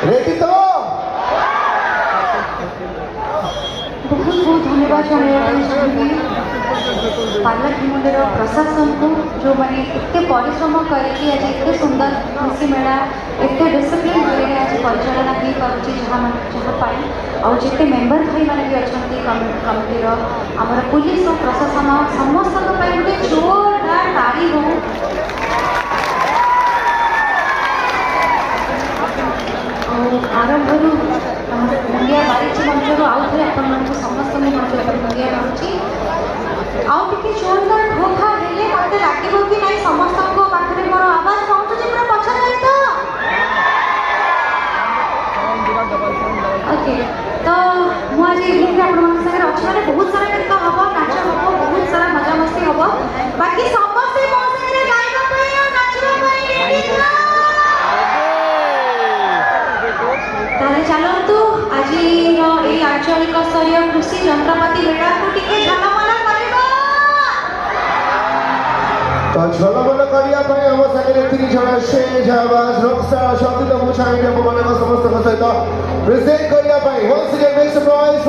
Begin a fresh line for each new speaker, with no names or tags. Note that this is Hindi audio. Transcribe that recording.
रेडी तो
बहुत बहुत धन्यवाद जनाई पार्ला मंदिर प्रशासन को जो मैंने एत परिश्रम करके आज एत सुंदर कृषि मेला एत डिसिप्लिन वे आज परिचालना हो पार्टी जहाँपाई और जिते मेम्बर भाई मैंने भी अच्छा कमिटीर आमर पुलिस और प्रशासन समस्त गोटे जोरदार ताली हो आरंभ मुंडिया बारिश मंचर आउ थे आपण समस्त मंच मुंडिया मारुची आउ टिके जोरदार घोघा हेले मते लागिबो कि नाही समस्त को पाखरे मोर आवाज पहुंचुची पूरा पछरे तो ओके तो मु आज इवनिंग आपण मन संगे अछि माने बहुत सारा गीत हबो नाच हबो बहुत सारा मजा मस्ती हबो बाकी समस्त मो संगे गाइबा पई और नाचबा पई रेडी था ताले चलतु आज ये आंचलिक स्तरीय कृषि यंत्रपाति मेला को टिके झलमला करबा
तो झलमल करिया पई हम संगे तीन जण शेज आवाज रक्षा शक्ति तो मुछाई हम मन समस्त सहित प्रेजेंट करिया पई once again make some noise